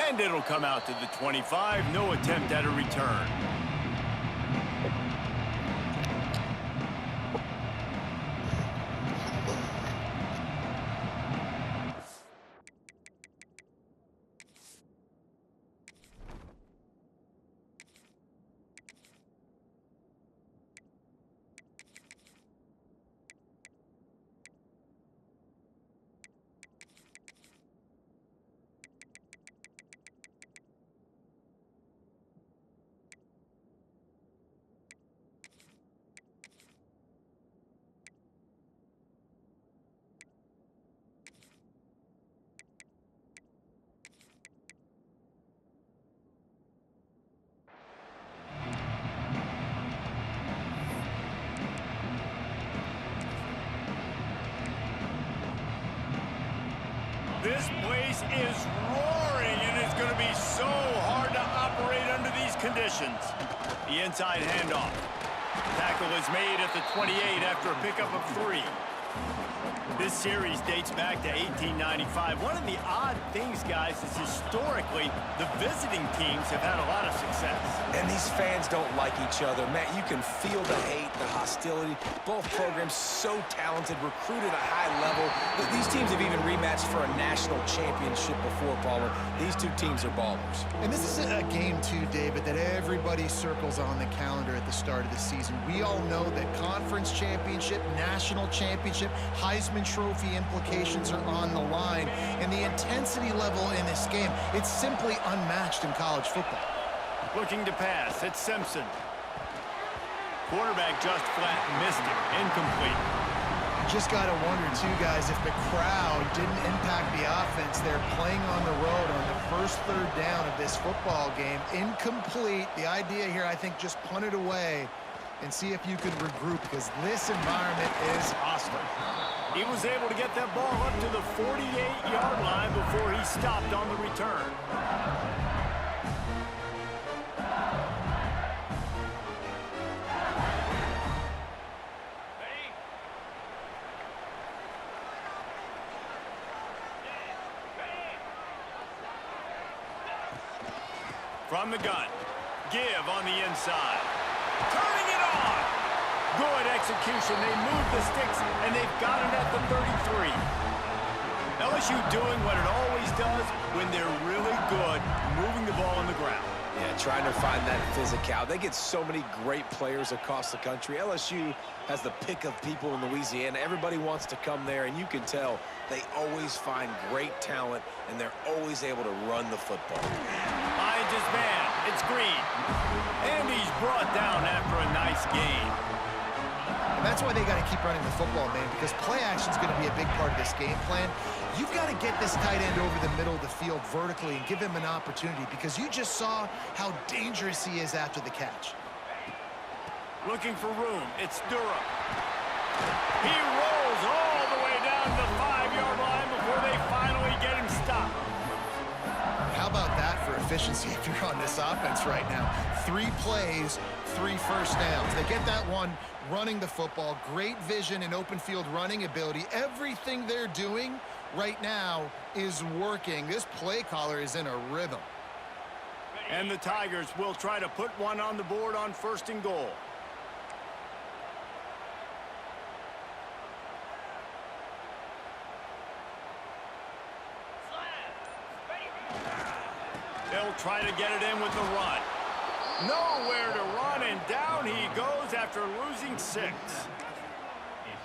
And it'll come out to the 25. No attempt at a return. This place is roaring, and it's going to be so hard to operate under these conditions. The inside handoff. Tackle is made at the 28 after a pickup of 3. This series dates back to 1895. One of the odd things, guys, is historically the visiting teams have had a lot of success. And these fans don't like each other. Matt, you can feel the hate, the hostility. Both programs so talented, recruited at a high level. These teams have even rematched for a national championship before, Palmer. These two teams are ballers. And this is a game, too, David, that everybody circles on the calendar at the start of the season. We all know that conference championship, national championship, Heisman Trophy implications are on the line. And the intensity level in this game, it's simply unmatched in college football. Looking to pass, it's Simpson. Quarterback just flat missed it. Incomplete. Just got to wonder, too, guys, if the crowd didn't impact the offense. They're playing on the road on the first third down of this football game. Incomplete. The idea here, I think, just punt it away and see if you can regroup, because this environment is hostile. He was able to get that ball up to the 48-yard line before he stopped on the return. From the gun, give on the inside. Turning it on! Good execution. They move the sticks, and they've got it at the 33. LSU doing what it always does when they're really good, moving the ball on the ground. Yeah, trying to find that physicality. They get so many great players across the country. LSU has the pick of people in Louisiana. Everybody wants to come there, and you can tell they always find great talent, and they're always able to run the football. Finds his man. It's Green. And he's brought down after a nice gain. And that's why they got to keep running the football, man, because play action is going to be a big part of this game plan. You've got to get this tight end over the middle of the field vertically and give him an opportunity, because you just saw how dangerous he is after the catch. Looking for room. It's Durham. He rolls all the way down to the 5-yard line before they finally get him stopped. How about that for efficiency if you're on this offense right now? 3 plays, 3 first downs. They get that one running the football. Great vision and open field running ability. Everything they're doing right now is working. This play caller is in a rhythm. And the Tigers will try to put one on the board on 1st and goal. They'll try to get it in with the run. Nowhere to run, and down he goes after losing 6.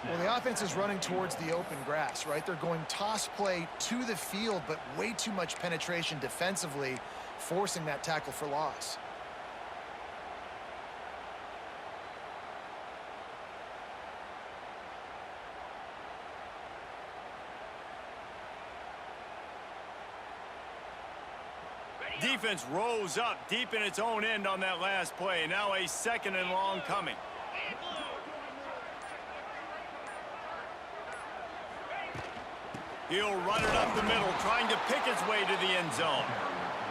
Well, the offense is running towards the open grass, right? They're going toss play to the field, but way too much penetration defensively, forcing that tackle for loss. Defense rose up deep in its own end on that last play. Now a 2nd and long coming. He'll run it up the middle, trying to pick his way to the end zone.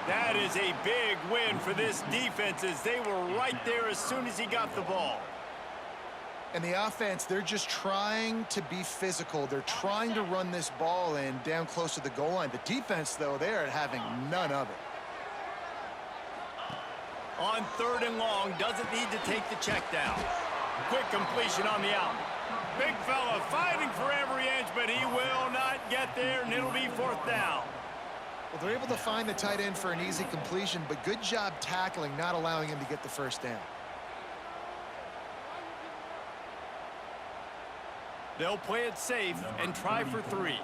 That is a big win for this defense, as they were right there as soon as he got the ball. And the offense, they're just trying to be physical. They're trying to run this ball in down close to the goal line. The defense, though, they're having none of it. On 3rd and long, doesn't need to take the check down. Quick completion on the out. Big fella fighting for every inch, but he will not get there, and it'll be 4th down. Well, they're able to find the tight end for an easy completion, but good job tackling, not allowing him to get the 1st down. They'll play it safe and try for 3.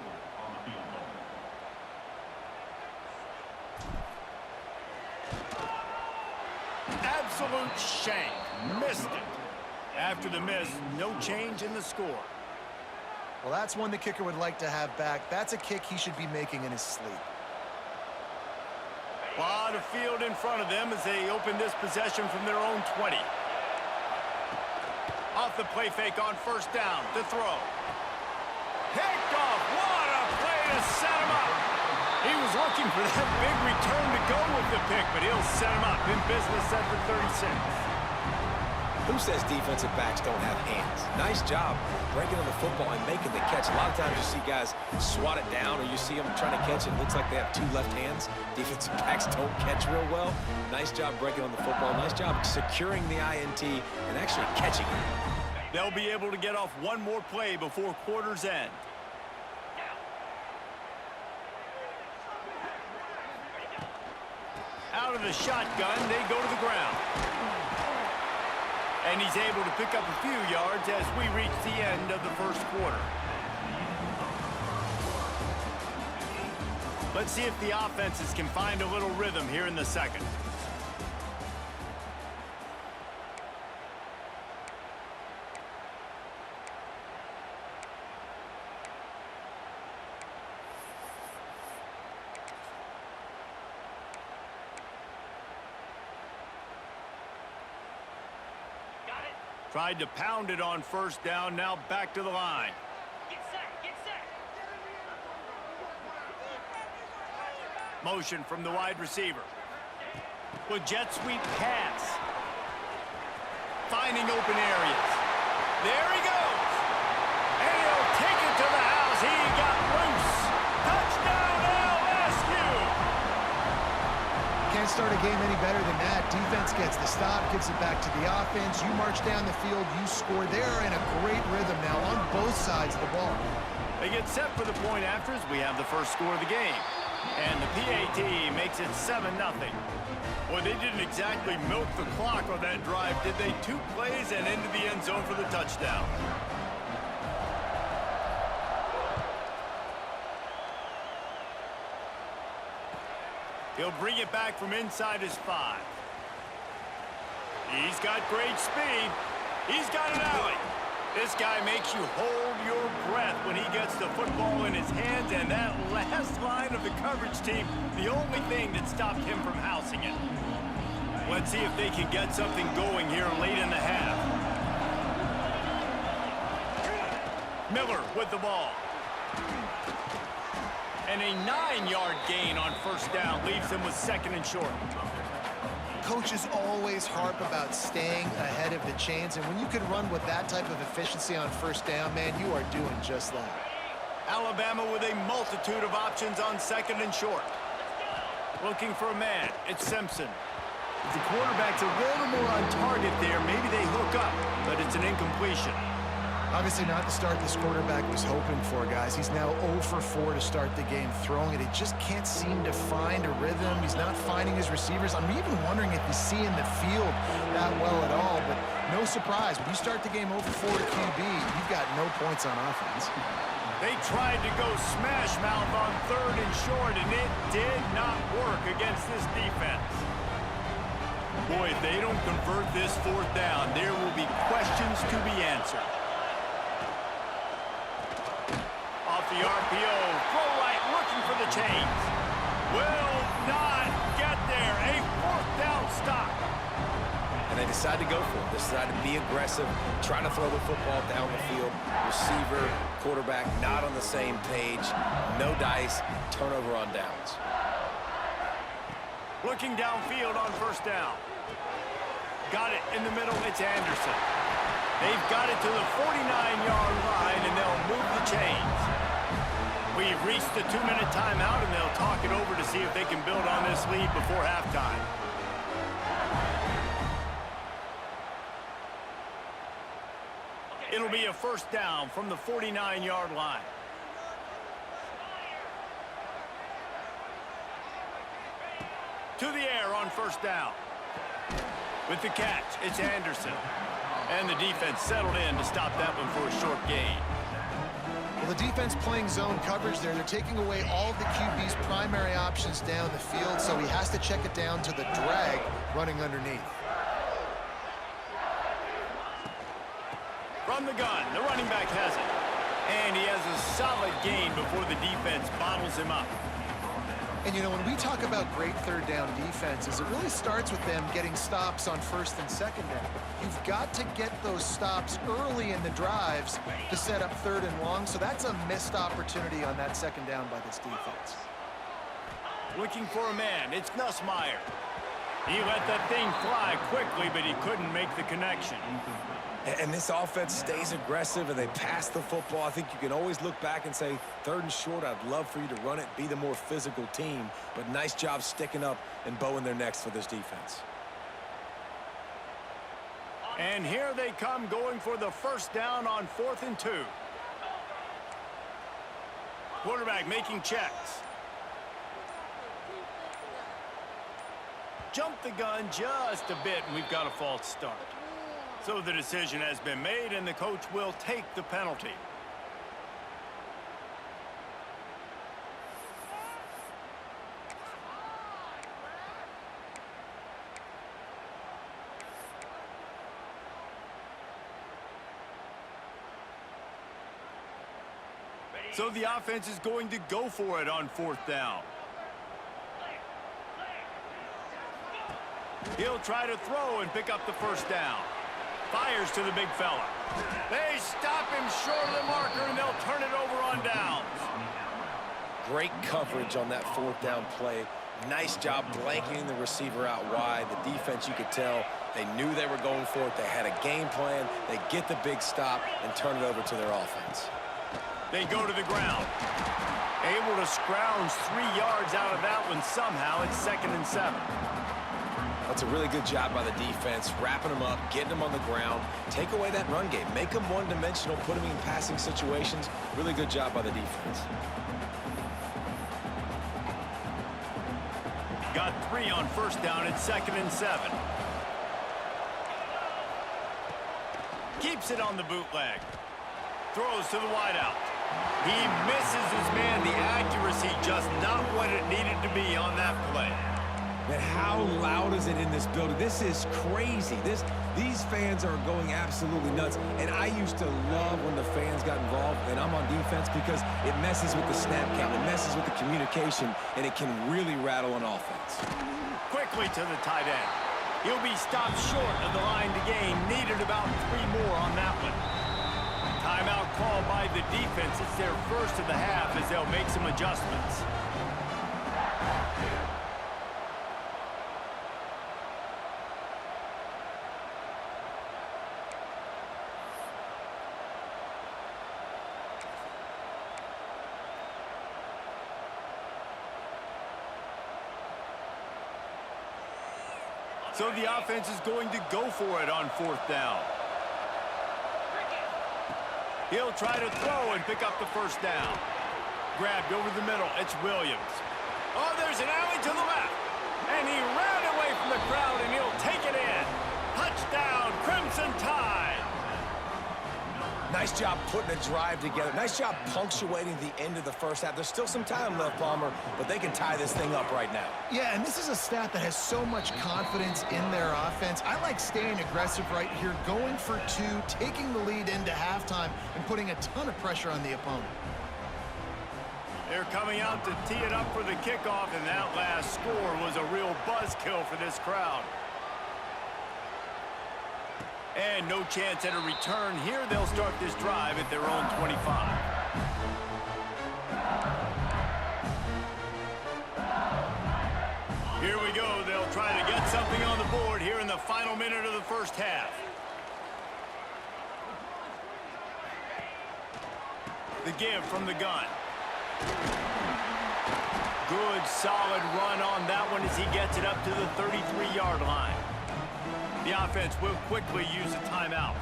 Absolute shank. Missed it. After the miss, no change in the score. Well, that's one the kicker would like to have back. That's a kick he should be making in his sleep. A lot of field in front of them as they open this possession from their own 20. Off the play fake on 1st down to throw. Picked off. What a play to set him up. He was looking for that big return to go with the pick, but he'll set him up in business at the 36. Who says defensive backs don't have hands? Nice job breaking on the football and making the catch. A lot of times you see guys swat it down, or you see them trying to catch it. It looks like they have 2 left hands. Defensive backs don't catch real well. Nice job breaking on the football. Nice job securing the INT and actually catching it. They'll be able to get off one more play before quarter's end. Out of the shotgun, they go to the ground. And he's able to pick up a few yards as we reach the end of the 1st quarter. Let's see if the offenses can find a little rhythm here in the 2nd. Tried to pound it on 1st down, now back to the line. Get set, get set. Motion from the wide receiver. With jet sweep pass. Finding open areas. There he goes. And he'll take it to the house. He got loose. Touchdown LSU. Can't start a game any better than that. Defense gets the stop, gives it back to the offense. You march down the field, you score. They're in a great rhythm now on both sides of the ball. They get set for the point after as we have the 1st score of the game. And the PAT makes it 7-0. Well, they didn't exactly milk the clock on that drive, did they? 2 plays and into the end zone for the touchdown. He'll bring it back from inside his 5. He's got great speed. He's got an alley. This guy makes you hold your breath when he gets the football in his hands, and that last line of the coverage team, the only thing that stopped him from housing it. Let's see if they can get something going here late in the half. Miller with the ball. And a 9-yard gain on 1st down leaves them with 2nd and short. Coaches always harp about staying ahead of the chains, and when you can run with that type of efficiency on 1st down, man, you are doing just that. Alabama with a multitude of options on 2nd and short. Looking for a man. It's Simpson. If the quarterback's a little more on target there, maybe they hook up, but it's an incompletion. Obviously not the start this quarterback was hoping for, guys. He's now 0 for 4 to start the game throwing it. He just can't seem to find a rhythm. He's not finding his receivers. I'm even wondering if he's seeing the field that well at all, but no surprise. When you start the game 0 for 4 to QB, you've got no points on offense. They tried to go smash mouth on 3rd and short, and it did not work against this defense. Boy, if they don't convert this 4th down, there will be questions to be answered. Off the RPO, throw right, looking for the chains. Will not get there. A 4th down stop. And they decide to go for it. They decide to be aggressive, trying to throw the football down the field. Receiver, quarterback, not on the same page. No dice, turnover on downs. Looking downfield on 1st down. Got it in the middle, it's Anderson. They've got it to the 49-yard line, and they'll move the chains. We've reached the 2-minute timeout, and they'll talk it over to see if they can build on this lead before halftime. It'll be a first down from the 49-yard line. To the air on first down. With the catch, it's Anderson. And the defense settled in to stop that one for a short gain. Well, the defense playing zone coverage there. They're taking away all of the QB's primary options down the field, so he has to check it down to the drag running underneath. From the gun, the running back has it. And he has a solid gain before the defense bottles him up. And, you know, when we talk about great third down defenses, it really starts with them getting stops on first and second down. You've got to get those stops early in the drives to set up third and long, so that's a missed opportunity on that second down by this defense. Looking for a man, it's Nussmeier. He let that thing fly quickly, but he couldn't make the connection. And this offense stays aggressive and they pass the football. I think you can always look back and say, third and short, I'd love for you to run it, be the more physical team. But nice job sticking up and bowing their necks for this defense. And here they come going for the first down on 4th and 2. Quarterback making checks. Jump the gun just a bit, and we've got a false start. So the decision has been made, and the coach will take the penalty. So the offense is going to go for it on 4th down. He'll try to throw and pick up the first down. Fires to the big fella. They stop him short of the marker, and they'll turn it over on downs. Great coverage on that 4th down play. Nice job blanketing the receiver out wide. The defense, you could tell, they knew they were going for it. They had a game plan. They get the big stop and turn it over to their offense. They go to the ground. Able to scrounge 3 yards out of that one somehow. It's 2nd and 7. That's a really good job by the defense, wrapping them up, getting them on the ground, take away that run game, make them one-dimensional, put them in passing situations. Really good job by the defense. Got 3 on first down at 2nd and 7. Keeps it on the bootleg. Throws to the wideout. He misses his man. The accuracy just not what it needed to be on that play. Man, how loud is it in this building? This is crazy. These fans are going absolutely nuts. And I used to love when the fans got involved, and I'm on defense, because it messes with the snap count, it messes with the communication, and it can really rattle an offense. Quickly to the tight end. He'll be stopped short of the line to gain. Needed about 3 more on that one. Timeout called by the defense. It's their first of the half as they'll make some adjustments. So the offense is going to go for it on 4th down. He'll try to throw and pick up the first down. Grabbed over the middle. It's Williams. Oh, there's an alley to the left. And he ran away from the crowd, and he'll take it in. Touchdown, Crimson Tide. Nice job putting a drive together. Nice job punctuating the end of the first half. There's still some time left, Palmer, but they can tie this thing up right now. Yeah, and this is a staff that has so much confidence in their offense. I like staying aggressive right here, going for 2, taking the lead into halftime, and putting a ton of pressure on the opponent. They're coming out to tee it up for the kickoff, and that last score was a real buzzkill for this crowd. And no chance at a return here. They'll start this drive at their own 25. Here we go. They'll try to get something on the board here in the final minute of the first half. The give from the gun. Good, solid run on that one as he gets it up to the 33-yard line. The offense will quickly use a timeout.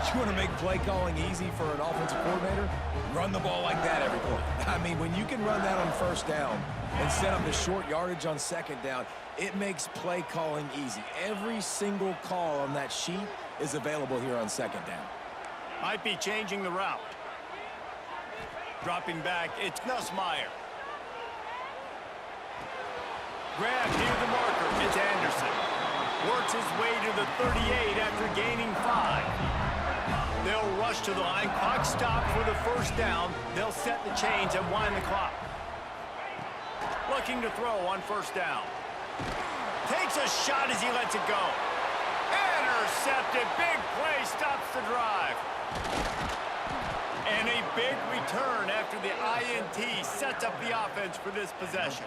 You want to make play calling easy for an offensive coordinator? Run the ball like that every play. I mean, when you can run that on first down and set up the short yardage on second down, it makes play calling easy. Every single call on that sheet is available here on second down. Might be changing the route. Dropping back, it's Nussmeier. Grab near the marker, it's Anderson. Works his way to the 38 after gaining 5. They'll rush to the line. Clock stopped for the first down. They'll set the chains and wind the clock. Looking to throw on first down. Takes a shot as he lets it go. Intercepted. Big play stops the drive. And a big return after the INT sets up the offense for this possession.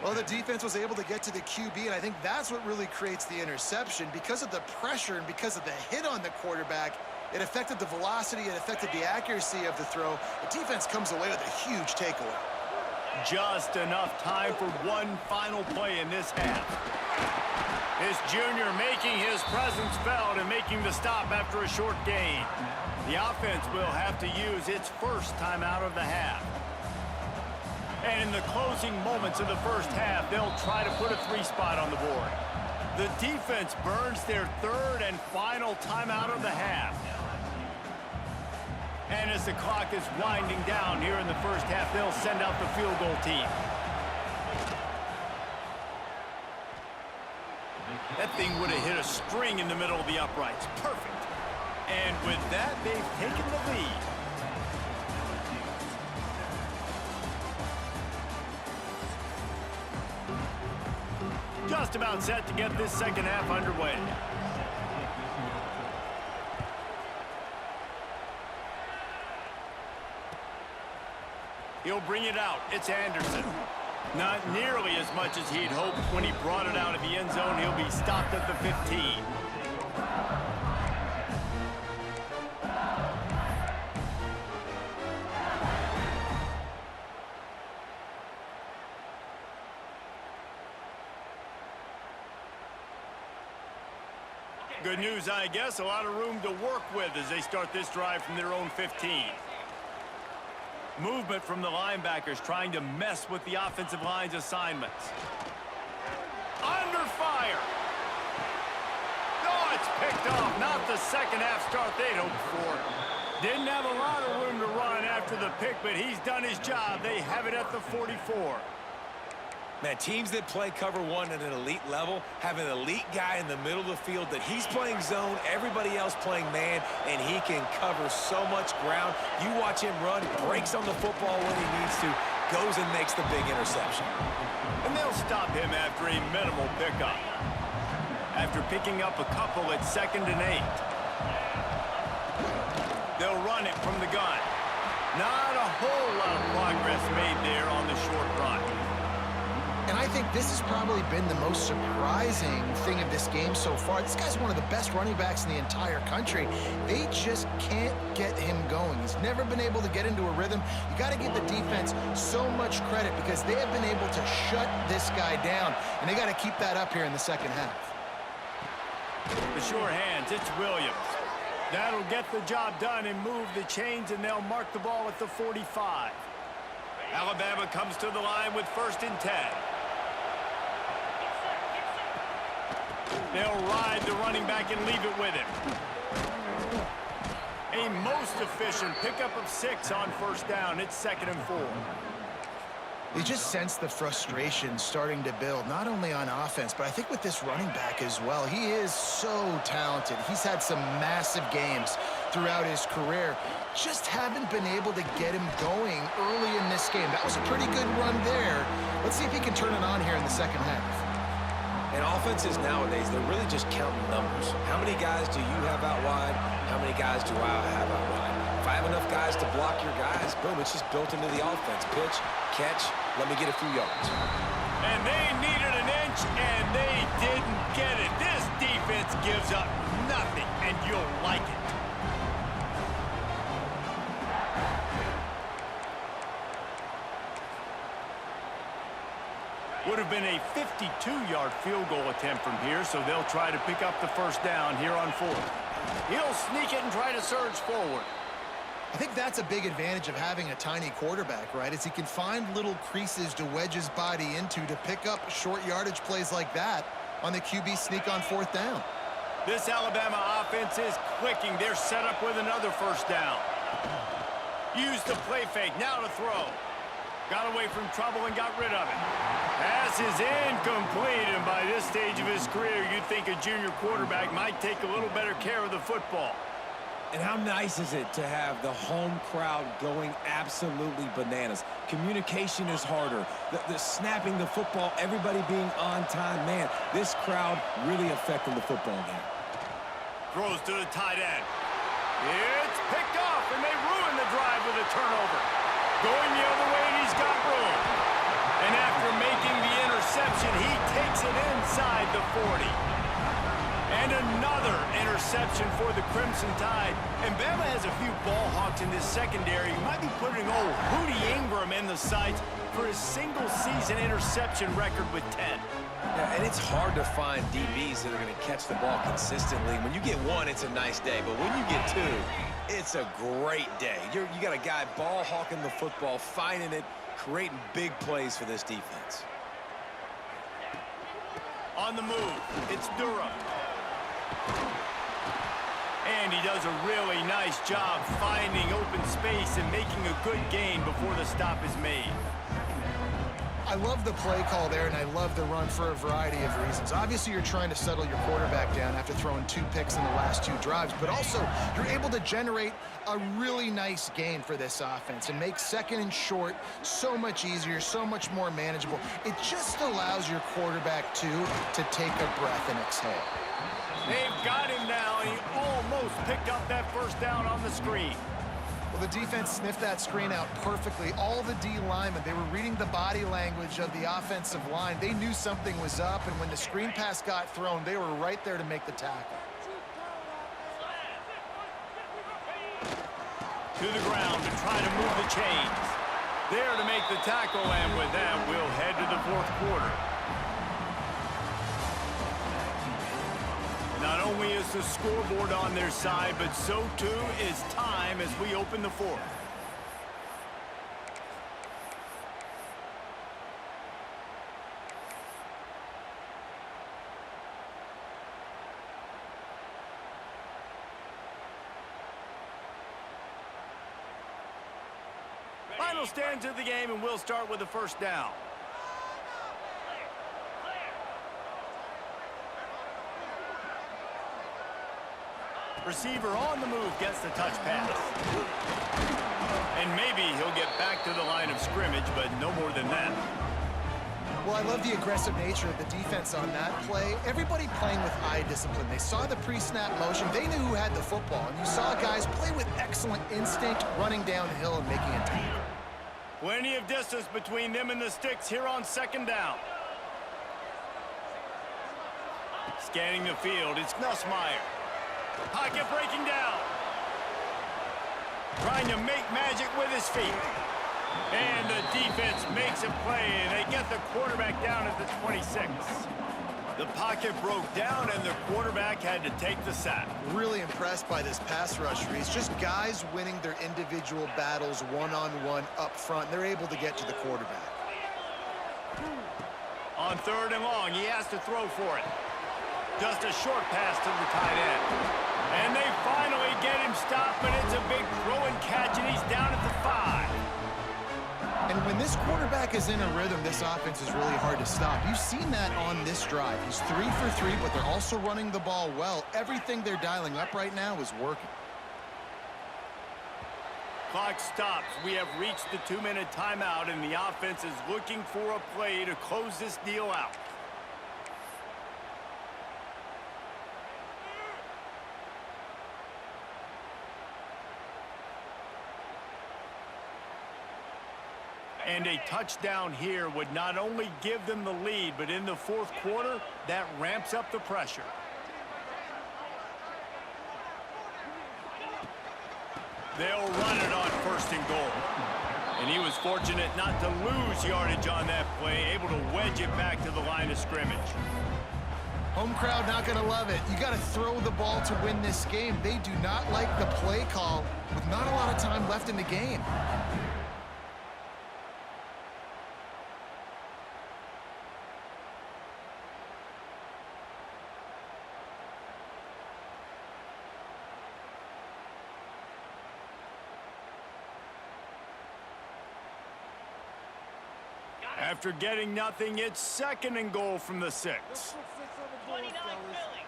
Well, the defense was able to get to the QB, and I think that's what really creates the interception. Because of the pressure and because of the hit on the quarterback, it affected the velocity, it affected the accuracy of the throw. The defense comes away with a huge takeaway. Just enough time for one final play in this half. This junior making his presence felt and making the stop after a short gain. The offense will have to use its first timeout of the half. And in the closing moments of the first half, they'll try to put a 3-spot on the board. The defense burns their third and final timeout of the half. And as the clock is winding down here in the first half, they'll send out the field goal team. That thing would have hit a string in the middle of the uprights. Perfect. And with that, they've taken the lead. Just about set to get this second half underway. He'll bring it out. It's Anderson. Not nearly as much as he'd hoped when he brought it out of the end zone. He'll be stopped at the 15. Good news, I guess. A lot of room to work with as they start this drive from their own 15. Movement from the linebackers trying to mess with the offensive line's assignments. Under fire. Oh, it's picked off. Not the second half start they'd hoped for. Didn't have a lot of room to run after the pick, but he's done his job. They have it at the 44. Man, teams that play cover one at an elite level have an elite guy in the middle of the field that he's playing zone, everybody else playing man, and he can cover so much ground. You watch him run, breaks on the football when he needs to, goes and makes the big interception. And they'll stop him after a minimal pickup. After picking up a couple at 2nd and 8. They'll run it from the gun. Not a whole lot of progress made there on the short run. And I think this has probably been the most surprising thing of this game so far. This guy's one of the best running backs in the entire country. They just can't get him going. He's never been able to get into a rhythm. You got to give the defense so much credit because they have been able to shut this guy down, and they got to keep that up here in the second half. The sure hands, it's Williams. That'll get the job done and move the chains, and they'll mark the ball at the 45. Alabama comes to the line with 1st and 10. They'll ride the running back and leave it with him. A most efficient pickup of 6 on first down. It's 2nd and 4. You just sense the frustration starting to build, not only on offense, but I think with this running back as well. He is so talented. He's had some massive games throughout his career. Just haven't been able to get him going early in this game. That was a pretty good run there. Let's see if he can turn it on here in the second half. And offenses nowadays, they're really just counting numbers. How many guys do you have out wide? How many guys do I have out wide? If I have enough guys to block your guys, boom, it's just built into the offense. Pitch, catch, let me get a few yards. And they needed an inch, and they didn't get it. This defense gives up nothing, and you'll like it. Would have been a 52-yard field goal attempt from here, so they'll try to pick up the first down here on 4th. He'll sneak it and try to surge forward. I think that's a big advantage of having a tiny quarterback, right? Is he can find little creases to wedge his body into to pick up short yardage plays like that on the QB sneak on 4th down. This Alabama offense is clicking. They're set up with another first down. Used the play fake, now to throw. Got away from trouble and got rid of it. Pass is incomplete, and by this stage of his career, you'd think a junior quarterback might take a little better care of the football. And how nice is it to have the home crowd going absolutely bananas? Communication is harder. The snapping the football, everybody being on time. Man, this crowd really affecting the football game. Throws to the tight end. It's picked off, and they ruin the drive with a turnover. Going the other way, and he's got room. And after making the interception, he takes it inside the 40. And another interception for the Crimson Tide. And Bama has a few ball hawks in this secondary. You might be putting old Hootie Ingram in the sights for his single-season interception record with 10. Yeah, and it's hard to find DBs that are going to catch the ball consistently. When you get one, it's a nice day. But when you get two, it's a great day. You got a guy ball hawking the football, finding it, creating big plays for this defense. On the move, it's Durham. And he does a really nice job finding open space and making a good gain before the stop is made. I love the play call there, and I love the run for a variety of reasons. Obviously, you're trying to settle your quarterback down after throwing 2 picks in the last 2 drives, but also you're able to generate a really nice gain for this offense and make 2nd and short so much easier, so much more manageable. It just allows your quarterback to take a breath and exhale. They've got him now, and he almost picked up that first down on the screen. Well, the defense sniffed that screen out perfectly. All the D linemen, they were reading the body language of the offensive line. They knew something was up, and when the screen pass got thrown, they were right there to make the tackle. To the ground to try to move the chains. There to make the tackle, and with that, we'll head to the 4th quarter. Not only is the scoreboard on their side, but so too is time as we open the 4th. Final stanza of the game, and we'll start with the first down. Receiver on the move gets the touch pass. And maybe he'll get back to the line of scrimmage, but no more than that. Well, I love the aggressive nature of the defense on that play. Everybody playing with eye discipline. They saw the pre-snap motion. They knew who had the football. And you saw guys play with excellent instinct, running downhill and making a tackle. Plenty of distance between them and the sticks here on 2nd down. Scanning the field, it's Nussmeier. Pocket breaking down. Trying to make magic with his feet. And the defense makes a play, and they get the quarterback down at the 26. The pocket broke down, and the quarterback had to take the sack. Really impressed by this pass rush, Reese. Just guys winning their individual battles one-on-one up front. They're able to get to the quarterback. On 3rd and long, he has to throw for it. Just a short pass to the tight end. And they finally get him stopped, but it's a big throw and catch, and he's down at the 5. And when this quarterback is in a rhythm, this offense is really hard to stop. You've seen that on this drive. He's 3 for 3, but they're also running the ball well. Everything they're dialing up right now is working. Clock stops. We have reached the 2-minute timeout, and the offense is looking for a play to close this deal out. And a touchdown here would not only give them the lead, but in the 4th quarter, that ramps up the pressure. They'll run it on 1st and goal. And he was fortunate not to lose yardage on that play, able to wedge it back to the line of scrimmage. Home crowd not going to love it. You got to throw the ball to win this game. They do not like the play call with not a lot of time left in the game. After getting nothing, it's 2nd and goal from the 6. 29 Philly.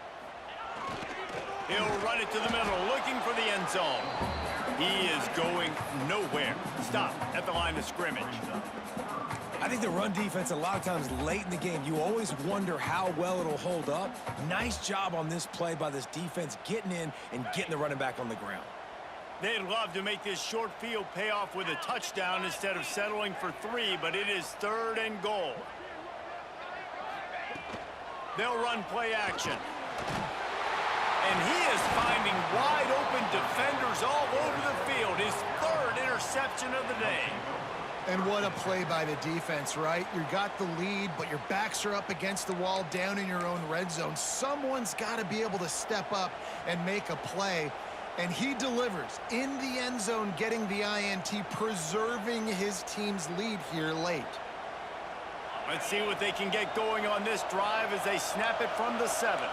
He'll run it to the middle, looking for the end zone. He is going nowhere. Stop at the line of scrimmage. I think the run defense, a lot of times late in the game, you always wonder how well it'll hold up. Nice job on this play by this defense, getting in and getting the running back on the ground. They'd love to make this short field pay off with a touchdown instead of settling for 3, but it is 3rd and goal. They'll run play action. And he is finding wide open defenders all over the field. His 3rd interception of the day. And what a play by the defense, right? You got the lead, but your backs are up against the wall down in your own red zone. Someone's got to be able to step up and make a play. And he delivers in the end zone, getting the INT, preserving his team's lead here late. Let's see what they can get going on this drive as they snap it from the 7.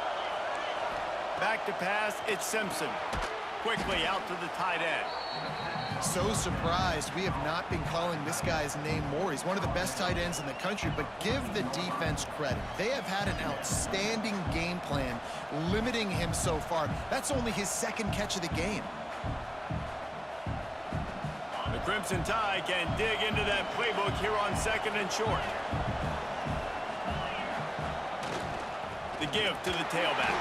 Back to pass, it's Simpson. Quickly out to the tight end. So surprised we have not been calling this guy's name more. He's one of the best tight ends in the country, but give the defense credit. They have had an outstanding game plan limiting him so far. That's only his 2nd catch of the game. The Crimson Tide can dig into that playbook here on 2nd and short. The give to the tailback.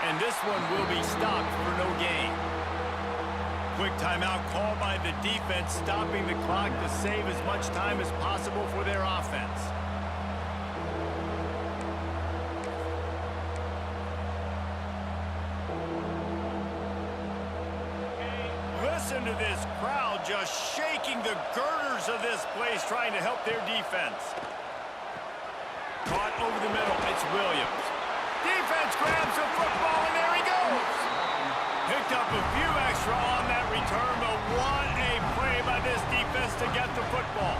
And this one will be stopped for no gain. Quick timeout called by the defense, stopping the clock to save as much time as possible for their offense. Listen to this crowd just shaking the girders of this place, trying to help their defense. Caught over the middle, it's Williams. Defense grabs the football, and there he goes. Picked up a few extra on that return, but what a play by this defense to get the football.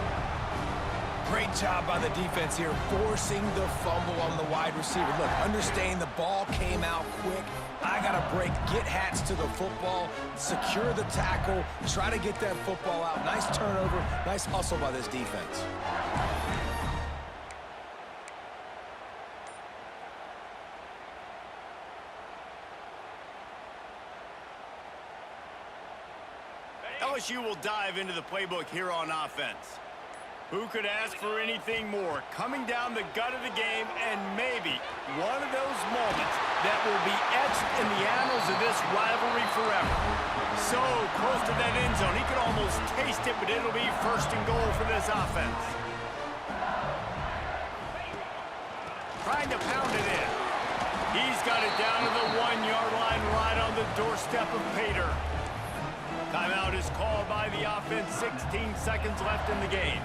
Great job by the defense here, forcing the fumble on the wide receiver. Look, understanding the ball came out quick. I got to break, get hats to the football, secure the tackle, try to get that football out. Nice turnover, nice hustle by this defense. LSU will dive into the playbook here on offense. Who could ask for anything more? Coming down the gut of the game, and maybe one of those moments that will be etched in the annals of this rivalry forever. So close to that end zone, he could almost taste it, but it'll be 1st and goal for this offense. Trying to pound it in. He's got it down to the 1-yard line, right on the doorstep of Pater. Timeout is called by the offense. 16 seconds left in the game.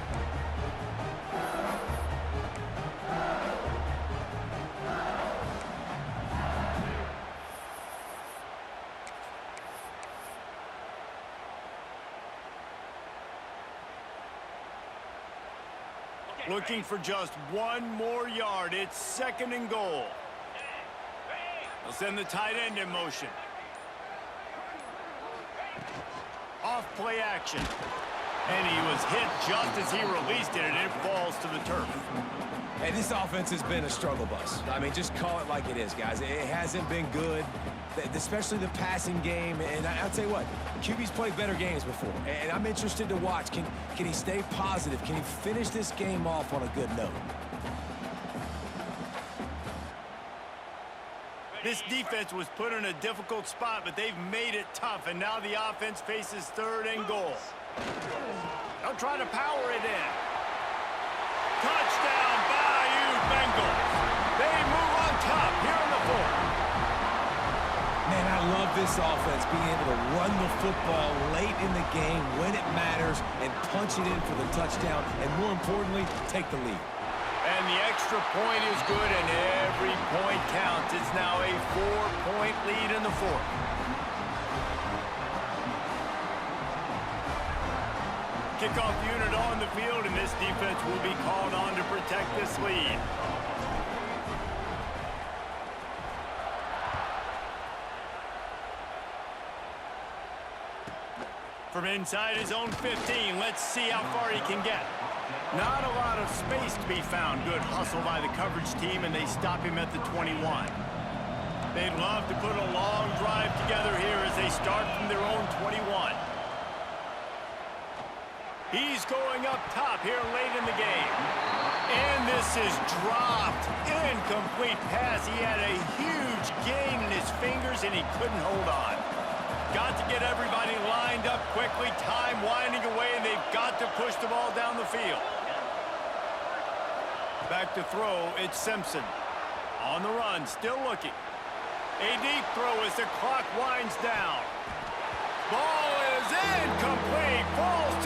Looking for just 1 more yard. It's 2nd and goal. They'll send the tight end in motion. Off play action. And he was hit just as he released it, and it falls to the turf. And this offense has been a struggle bus. I mean, just call it like it is, guys. It hasn't been good, especially the passing game. And I'll tell you what, QB's played better games before. And I'm interested to watch. Can he stay positive? Can he finish this game off on a good note? This defense was put in a difficult spot, but they've made it tough, and now the offense faces 3rd and goal. They'll try to power it in. Touchdown, Bayou Bengals. They move on top here in the 4th. Man, I love this offense, being able to run the football late in the game when it matters and punch it in for the touchdown, and more importantly, take the lead. And the extra point is good, and every point counts. It's now a 4-point lead in the fourth. Kickoff unit on the field, and this defense will be called on to protect this lead. From inside his own 15, let's see how far he can get. Not a lot of space to be found. Good hustle by the coverage team, and they stop him at the 21. They'd love to put a long drive together here as they start from their own 21. He's going up top here late in the game. And this is dropped. Incomplete pass. He had a huge gain in his fingers, and he couldn't hold on. Got to get everybody lined up quickly. Time winding away, and they've got to push the ball down the field. Back to throw, it's Simpson. On the run, still looking. A deep throw as the clock winds down. Ball is incomplete. Falls